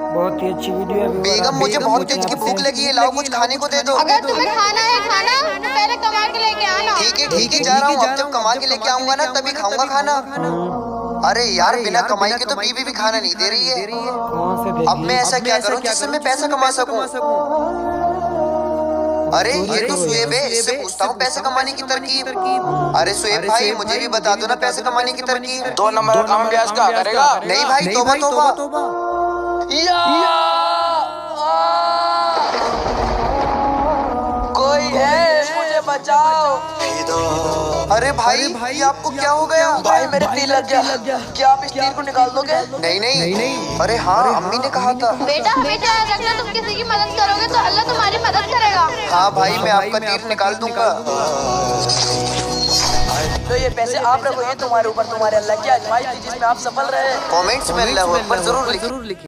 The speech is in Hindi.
बहुत ही अच्छी वीडियो है। बेगम मुझे बहुत तेज की भूख लगी है, लाओ कुछ खाने को दे दो। अगर तुम्हें खाना है खाना तो पहले कमा के लेके आना। ठीक है जा रहा हूँ। अब जब कमा के लेके आऊंगा ना तभी खाऊंगा खाना। अरे यार बिना कमाई के तो बीवी भी खाना नहीं दे रही है। अब मैं ऐसा क्या करूँ जिससे मैं पैसा कमा सकूं? अरे ये तो शुएब है, इससे पूछता हूँ पैसे कमाने की तरकीब। अरे शुएब भाई मुझे भी बता दो ना पैसे कमाने की तरकीब। 2 नंबर का काम ब्याज का करेगा? नहीं भाई तौबा तौबा। कोई है, मुझे बचाओ। अरे भाई ये आपको क्या हो गया? भाई मेरे तीर लग गया। क्या आप इस तीर को निकाल दोगे? नहीं। अरे हाँ अम्मी ने कहा था। बेटा हमेशा याद रखना, तुम किसी की मदद करोगे तो अल्लाह तुम्हारी मदद करेगा। हाँ भाई मैं आपका तीर निकाल दूंगा। तो ये पैसे आप रखो, ये तुम्हारे ऊपर तुम्हारे अल्लाह की आजमाइश थी जिसमें आप सफल रहे। कमेंट्स में अल्लाहू अकबर जरूर लिखिए।